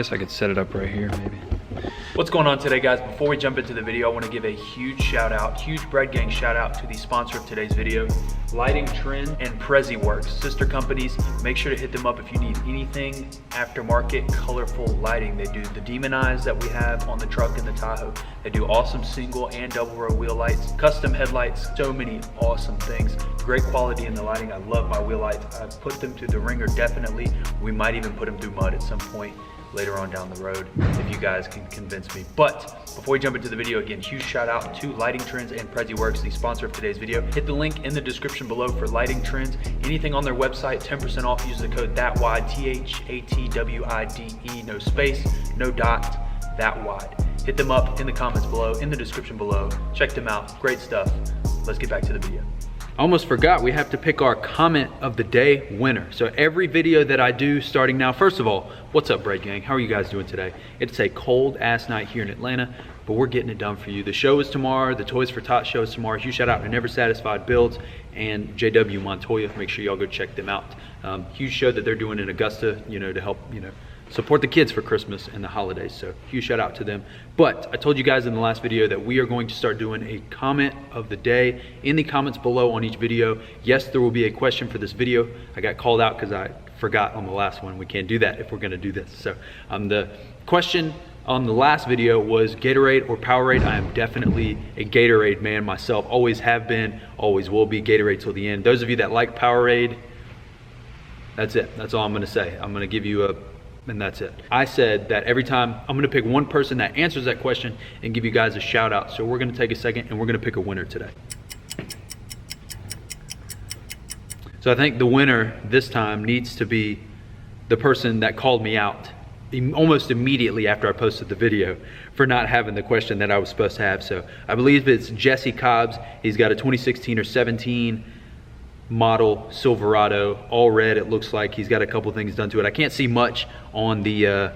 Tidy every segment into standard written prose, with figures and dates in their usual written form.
guess I could set it up right here maybe. What's going on today, guys? Before we jump into the video, I want to give a huge shout out, huge Bread Gang shout out to the sponsor of today's video, Lighting Trend and TRENDZ, sister companies. Make sure to hit them up if you need anything aftermarket colorful lighting. They do the Demon Eyes that we have on the truck and the Tahoe. They do awesome single and double row wheel lights, custom headlights, so many awesome things. Great quality in the lighting. I love my wheel lights. I've put them through the ringer definitely. We might even put them through mud at some point later on down the road if you guys can convince me. But before we jump into the video, again, huge shout out to Lighting Trends and TRENDZ, the sponsor of today's video. Hit the link in the description below for Lighting Trends. Anything on their website, 10% off. Use the code THATWIDE, THATWIDE, no space, no dot, that wide. Hit them up in the comments below, in the description below. Check them out, great stuff. Let's get back to the video. I almost forgot, we have to pick our comment of the day winner. So every video that I do starting now, first of all, what's up, Bread Gang? How are you guys doing today? It's a cold ass night here in Atlanta, but we're getting it done for you. The show is tomorrow, the Toys for Tots show is tomorrow. Huge shout out to Never Satisfied Builds and JW Montoya. Make sure y'all go check them out. Huge show that they're doing in Augusta, to help, support the kids for Christmas and the holidays. So huge shout out to them. But I told you guys in the last video that we are going to start doing a comment of the day in the comments below on each video. Yes, there will be a question for this video. I got called out because I forgot on the last one. We can't do that if we're gonna do this. So the question on the last video was Gatorade or Powerade. I am definitely a Gatorade man myself. Always have been, always will be. Gatorade till the end. Those of you that like Powerade, that's it. That's all I'm gonna say. I'm gonna give you and that's it. I said that every time I'm gonna pick one person that answers that question and give you guys a shout out. So we're gonna take a second and we're gonna pick a winner today. So I think the winner this time needs to be the person that called me out almost immediately after I posted the video for not having the question that I was supposed to have. So I believe it's Jesse Cobbs. He's got a 2016 or 17 model Silverado, all red. It looks like he's got a couple things done to it. I can't see much on the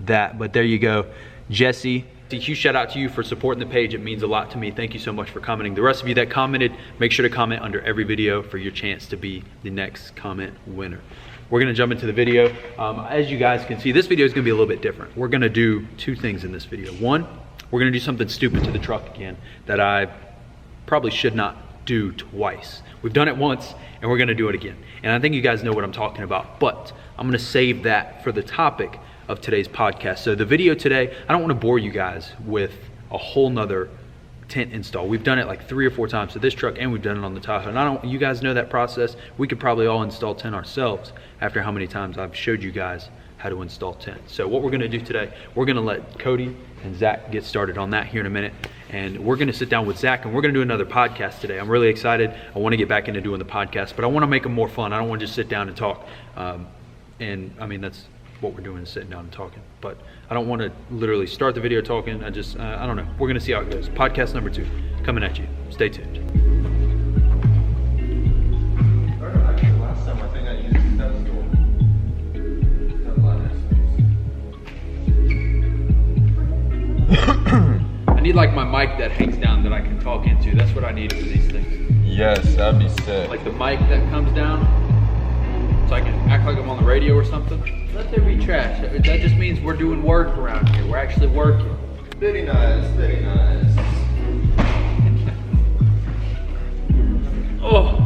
that, but there you go, Jesse. A huge shout out to you for supporting the page. It means a lot to me. Thank you so much for commenting. The rest of you that commented, make sure to comment under every video for your chance to be the next comment winner. We're gonna jump into the video. As you guys can see, this video is gonna be a little bit different. We're gonna do two things in this video. One, we're gonna do something stupid to the truck again that I probably should not do twice. We've done it once and we're gonna do it again. And I think you guys know what I'm talking about, but I'm gonna save that for the topic of today's podcast. So the video today, I don't wanna bore you guys with a whole nother tint install. We've done it like 3 or 4 times to this truck and we've done it on the Tahoe. And you guys know that process. We could probably all install tint ourselves after how many times I've showed you guys how to install tint. So what we're gonna do today, we're gonna let Cody and Zach get started on that here in a minute. And we're gonna sit down with Zach and we're gonna do another podcast today. I'm really excited. I wanna get back into doing the podcast, but I wanna make them more fun. I don't wanna just sit down and talk. And I mean, that's what we're doing, is sitting down and talking. But I don't wanna literally start the video talking. I don't know. We're gonna see how it goes. Podcast number 2, coming at you. Stay tuned. Last time I think I used that store. I need like my mic that hangs down that I can talk into. That's what I need for these things. Yes, that'd be sick. Like the mic that comes down, so I can act like I'm on the radio or something. Let there be trash. That just means we're doing work around here. We're actually working. Very nice, very nice. Oh.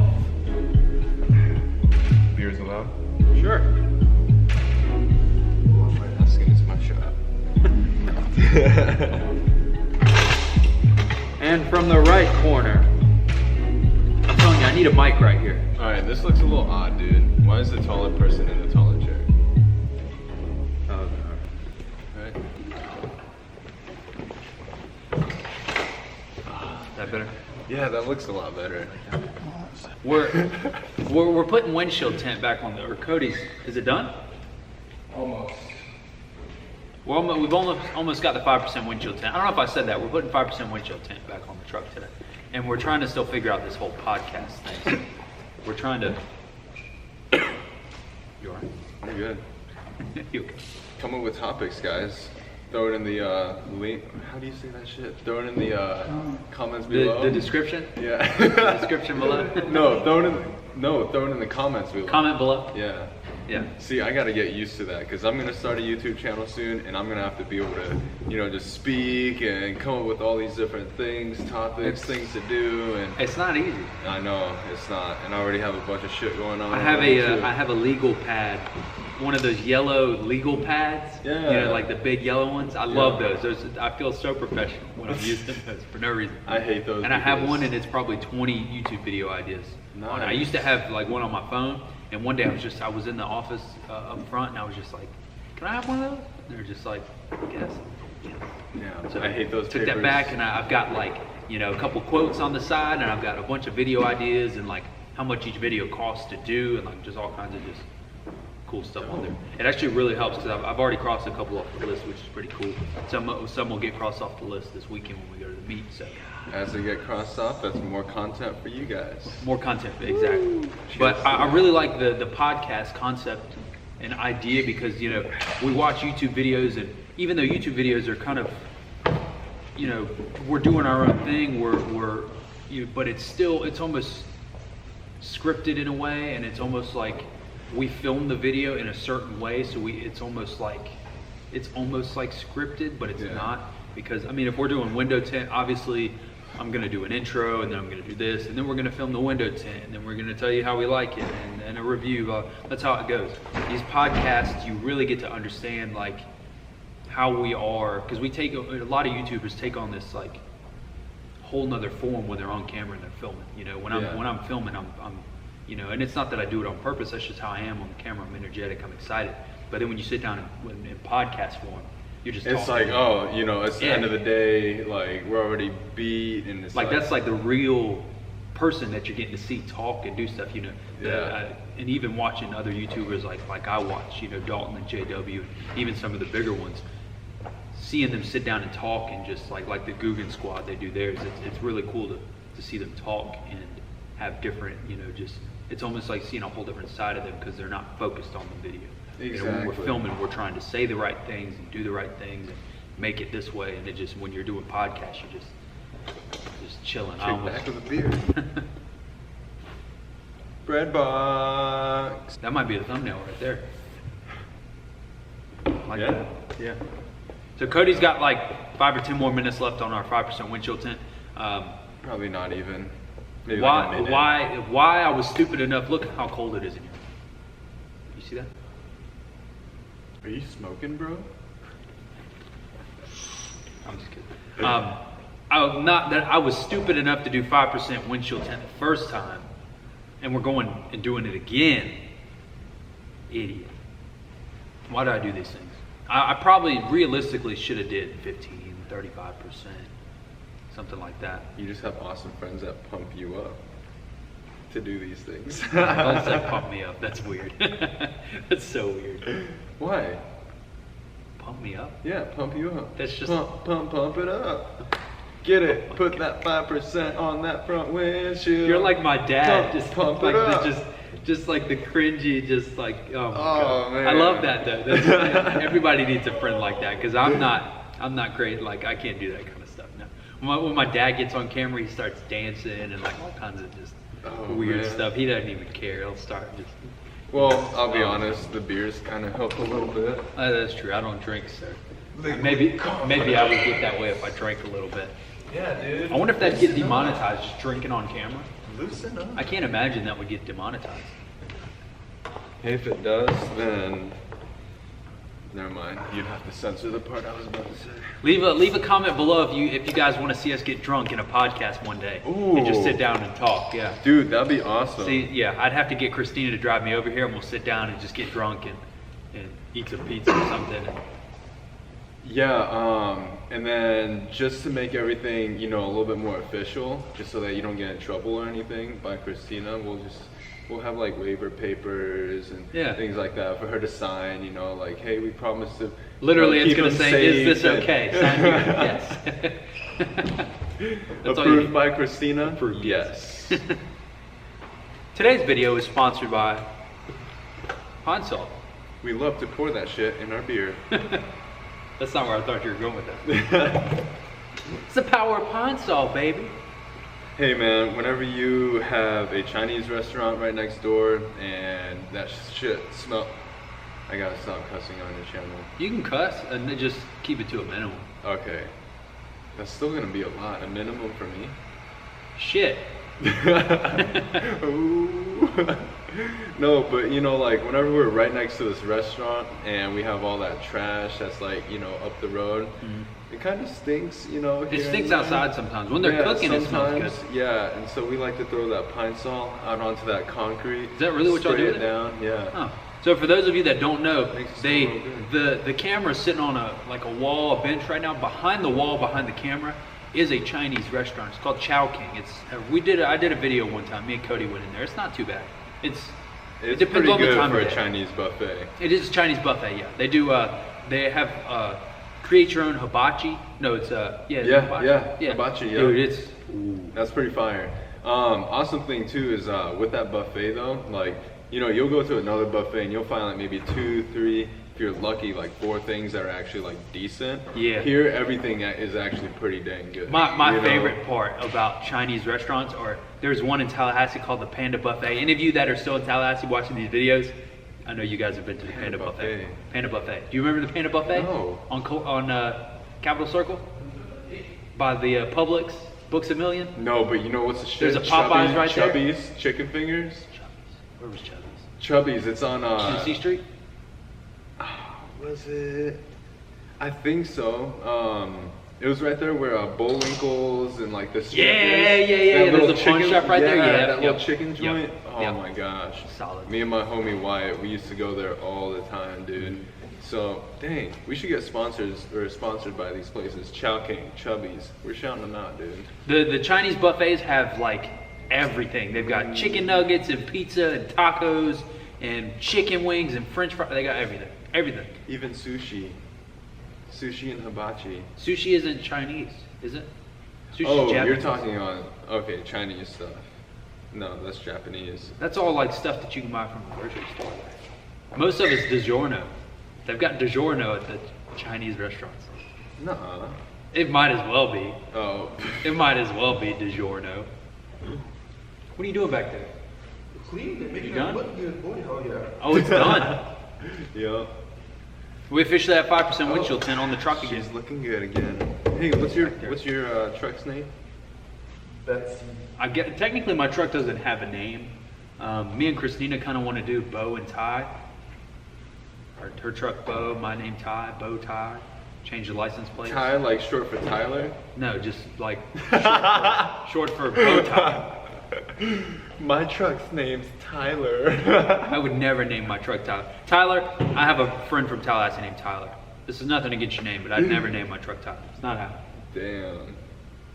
Beers allowed? Sure. My asking is my shot. And from the right corner, I'm telling you, I need a mic right here. Alright, this looks a little odd, dude. Why is the taller person in the taller chair? Oh, Right? is that better? Yeah, that looks a lot better. We're putting windshield tint back on or Cody's. Is it done? Almost. We've almost got the 5% windshield tint. I don't know if I said that. We're putting 5% windshield tint back on the truck today. And we're trying to still figure out this whole podcast thing. We're trying to... You all right? I'm good. You okay? Come up with topics, guys. Throw it in the link. How do you say that shit? Throw it in the comments below. The description? Yeah. The description below? No, throw it in the comments below. Comment below? Yeah. Yeah. See, I gotta get used to that because I'm gonna start a YouTube channel soon, and I'm gonna have to be able to, you know, just speak and come up with all these different things, topics, things to do, and It's not easy. I know it's not, and I already have a bunch of shit going on. I have a legal pad, one of those yellow legal pads. Yeah. You know, like the big yellow ones. I love those. I feel so professional when I'm using those for no reason. I hate those. And I have one, and it's probably 20 YouTube video ideas. Nice. I used to have like one on my phone, and one day I was in the office up front, and I was just like, "Can I have one of those?" And they're just like, "Yes." Yeah. So I hate those. Took that back, and I've got like, you know, a couple quotes on the side, and I've got a bunch of video ideas, and like how much each video costs to do, and like just all kinds of just cool stuff on there. It actually really helps because I've already crossed a couple off the list, which is pretty cool. Some will get crossed off the list this weekend when we go to the meet. So as they get crossed off, that's more content for you guys. more content, exactly. But I really like the podcast concept and idea because, you know, we watch YouTube videos, and even though YouTube videos are kind of, you know, we're doing our own thing, but it's almost scripted in a way, and it's almost like we film the video in a certain way, so it's almost like scripted, but it's not, because I mean, if we're doing window tint, obviously I'm gonna do an intro, and then I'm gonna do this, and then we're gonna film the window tint, and then we're gonna tell you how we like it, and a review. That's how it goes. These podcasts, you really get to understand like how we are, because a lot of YouTubers take on this like whole nother form when they're on camera and they're filming. You know, when I'm filming, I'm you know, and it's not that I do it on purpose. That's just how I am on the camera. I'm energetic. I'm excited. But then when you sit down in podcast form, you're just It's talking. like, oh, you know, it's the end of the day. Like, we're already beat, and it's like that's like the real person that you're getting to see talk and do stuff. You know, and even watching other YouTubers like I watch, you know, Dalton and JW, and even some of the bigger ones, seeing them sit down and talk, and just like the Guggen Squad, they do theirs. It's really cool to see them talk and have different, you know, just it's almost like seeing a whole different side of them because they're not focused on the video. Exactly. You know, when we're filming, we're trying to say the right things and do the right things and make it this way. And it just, when you're doing podcasts, you're just chilling. Back with a beer. Bread box. That might be a thumbnail right there. Like that. Yeah. So Cody's got like 5 or 10 more minutes left on our 5% windshield tint. Probably not even. Maybe Why like a minute. I was stupid enough, look how cold it is in here. You see that? Are you smoking, bro? I'm just kidding. I was stupid enough to do 5% windshield tint the first time, and we're going and doing it again. Idiot. Why do I do these things? I probably realistically should have did 15, 35%. Something like that. You just have awesome friends that pump you up to do these things. Don't say pump me up. That's weird. That's so weird. Why? Pump me up? Yeah, pump you up. That's just pump it up. Get it. Put that 5% on that front windshield. You're like my dad. Just pump like it up. Just like the cringy, just like oh my Oh, god. man. I love that though. Everybody needs a friend like that because I'm not great. Like I can't do that kind of stuff. No. When my dad gets on camera, he starts dancing and like all kinds of just weird stuff. He doesn't even care. He'll start just. Well, I'll be honest. The beers kind of help a little bit. That's true. I don't drink, so maybe I would get that way if I drank a little bit. Yeah, dude. I wonder if that'd get demonetized, just drinking on camera. Loosen up. I can't imagine that would get demonetized. If it does, then never mind. You'd have to censor the part I was about to say. Leave a comment below if you guys want to see us get drunk in a podcast one day and just sit down and talk. Yeah, dude, that'd be awesome. See, yeah, I'd have to get Christina to drive me over here, and we'll sit down and just get drunk and eat some pizza or something. Yeah, and then just to make everything, you know, a little bit more official, just so that you don't get in trouble or anything by Christina, we'll have like waiver papers and things like that for her to sign, you know, like, hey, we promise to literally it's keep gonna them say, safe is this okay? Sign here. Yes. Approved by Christina? Approved, yes. Today's video is sponsored by Pine Salt. We love to pour that shit in our beer. That's not where I thought you were going with that. It's the power of Pine Salt, baby. Hey man, whenever you have a Chinese restaurant right next door and that shit smell, I gotta stop cussing on your channel. You can cuss and then just keep it to a minimum. Okay. That's still gonna be a lot, a minimum for me. Shit. Ooh. No, but you know, like whenever we're right next to this restaurant and we have all that trash that's like, you know, up the road, it kind of stinks, you know. It stinks outside sometimes. When they're cooking, it smells good. Yeah, and so we like to throw that pine sol out onto that concrete. Is that really what y'all do? Spray it down, yeah. Oh. So for those of you that don't know, the the camera's sitting on a wall, a bench right now. Behind the wall, behind the camera, is a Chinese restaurant. It's called Chow King. It's I did a video one time. Me and Cody went in there. It's not too bad. It depends pretty on the good time for of a day. Chinese buffet. It is a Chinese buffet. Yeah, they do. They have create your own hibachi. No, it's hibachi. Yeah, dude, it's that's pretty fire. Awesome thing too is with that buffet though, like, you know, you'll go to another buffet and you'll find like maybe 2, 3, if you're lucky, like 4 things that are actually like decent. Yeah. Here, everything is actually pretty dang good. my favorite part about Chinese restaurants, or there's one in Tallahassee called the Panda Buffet. Any of you that are still in Tallahassee watching these videos, I know you guys have been to the Panda Buffet. Panda Buffet. Do you remember the Panda Buffet? No. On Capitol Circle? By the Publix, Books A Million? No, but you know what's the shit? There's a Popeyes right there. Chubby's chicken fingers. Where was Chubby's? Chubby's, it's on C Street? Was it? I think so. It was right there where Bullwinkle's and like the Yeah. There's a pawn shop right there. Yeah, that little chicken joint. Oh my gosh. Solid. Me and my homie Wyatt, we used to go there all the time, dude. So, dang, we should get sponsored by these places. Chow King, Chubby's. We're shouting them out, dude. The Chinese buffets have like everything. They've got chicken nuggets and pizza and tacos and chicken wings and French fries. They got everything. Everything. Even sushi. Sushi and hibachi. Sushi isn't Chinese, is it? Sushi's Japanese. You're talking on, okay, Chinese stuff. No, that's Japanese. That's all like stuff that you can buy from the grocery store. Most of it's DiGiorno. They've got DiGiorno at the Chinese restaurants. Nuh-uh. It might as well be. Oh. It might as well be DiGiorno. What are you doing back there? Clean it, You done? Oh yeah. Oh, it's done. Yeah. We officially have 5% windshield tint on the truck again. She's looking good again. Hey, what's your truck's name? Betsy. Technically my truck doesn't have a name. Me and Christina kind of want to do Bo and Ty. Her truck Bo, my name Ty, Bo Ty. Change the license plate. Ty, like short for Tyler? No, just like short for Bo Tie. My truck's name's Tyler. I would never name my truck Tyler. Tyler, I have a friend from Tallahassee named Tyler. This is nothing against your name, but I'd never name my truck Tyler. It's not happening. Damn.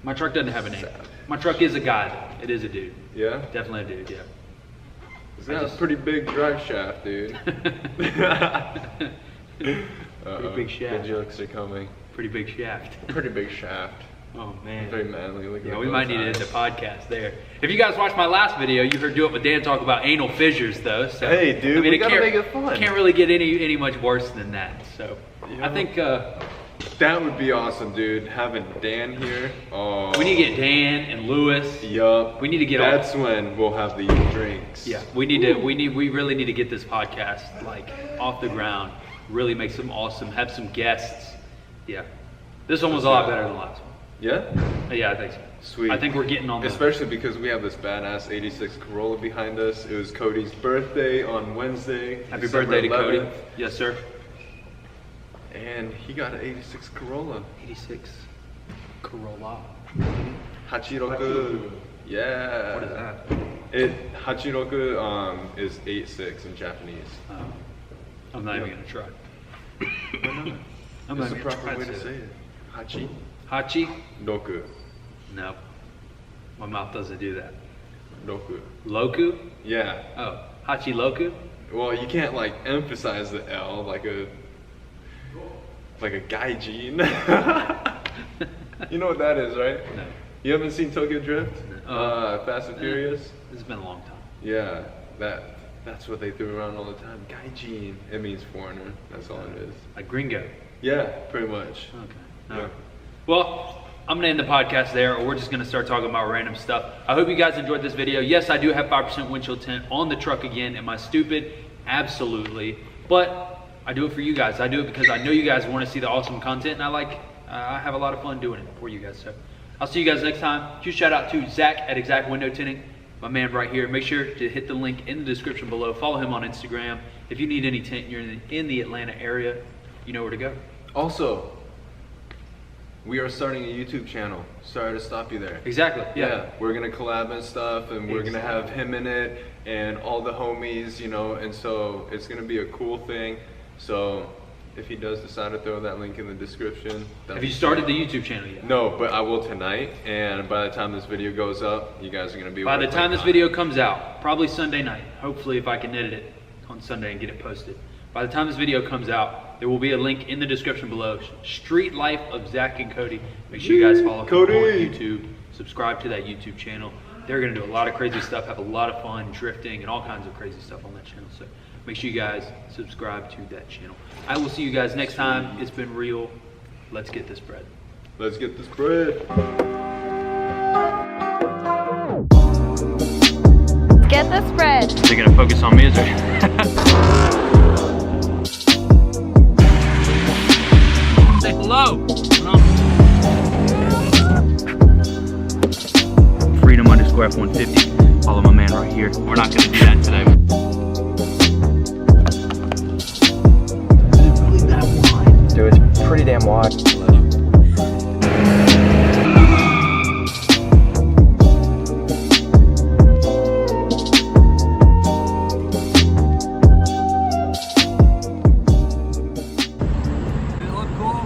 My truck doesn't have a name. My truck is a guy though. It is a dude. Yeah? Definitely a dude, yeah. That's a pretty big drive shaft, dude. Pretty big shaft. The jokes are coming. Pretty big shaft. Pretty big shaft. Oh man. Very manly. Look at Yeah, the we bow might need to ties. end the podcast there. If you guys watched my last video, you heard Do It With Dan talk about anal fissures though. So, Hey, dude, we gotta make it fun. Can't really get any much worse than that. So Yeah. I think That would be awesome, dude. Having Dan here. Oh. we need to get Dan and Lewis. Yup. We need to get That's when we'll have the drinks. Yeah, we really need to get this podcast like off the ground. Really make some awesome, have some guests. Yeah, this one was a lot better than the last one. Yeah? Yeah, I think so. Sweet. I think we're getting on the. Especially because we have this badass 86 Corolla behind us. It was Cody's birthday on Wednesday. Happy December birthday to Cody. 11th, Yes, sir. And he got an 86 Corolla. 86 Corolla. Hachiroku. Yeah. What is that? Hachiroku is 86 in Japanese. I'm not even gonna try. Why not? I'm That's not the gonna proper try way to to say say it. Hachi. Hachi? Roku. No, my mouth doesn't do that. Roku. Loku? Yeah. Oh, Hachi Loku? Well, you can't like emphasize the L like a gaijin. You know what that is, right? No. You haven't seen Tokyo Drift? No. Fast and Furious? It's been a long time. Yeah, that's what they threw around all the time. Gaijin. It means foreigner. That's all it is. Like gringo. Yeah, pretty much. Okay. Yeah. All right. Well, I'm gonna end the podcast there, or we're just gonna start talking about random stuff. I hope you guys enjoyed this video. Yes, I do have 5% windshield tint on the truck again. Am I stupid? Absolutely. But I do it for you guys. I do it because I know you guys want to see the awesome content, and I have a lot of fun doing it for you guys. So I'll see you guys next time. Huge shout out to Zach at Exact Window Tinting, my man right here. Make sure to hit the link in the description below. Follow him on Instagram. If you need any tint and you're in the Atlanta area, you know where to go. Also, we are starting a YouTube channel. Sorry to stop you there. Exactly. Yeah. We're gonna collab and stuff, and we're gonna have him in it and all the homies, you know, and so it's gonna be a cool thing. So if he does decide to throw that link in the description. Have you started the YouTube channel yet? No, but I will tonight, and by the time this video goes up, you guys are gonna be by the time this video comes out, probably Sunday night, hopefully if I can edit it on Sunday and get it posted. By the time this video comes out, there will be a link in the description below. Street Life of Zach and Cody. Make sure you guys follow Cody on YouTube. Subscribe to that YouTube channel. They're gonna do a lot of crazy stuff, have a lot of fun, drifting, and all kinds of crazy stuff on that channel. So make sure you guys subscribe to that channel. I will see you guys next time. It's been real. Let's get this bread. Let's get this bread. Get the spread. They're gonna focus on me, is there? Say hello. Freedom_F150. Follow my man right here. We're not gonna do that today. Dude, it's pretty damn wide.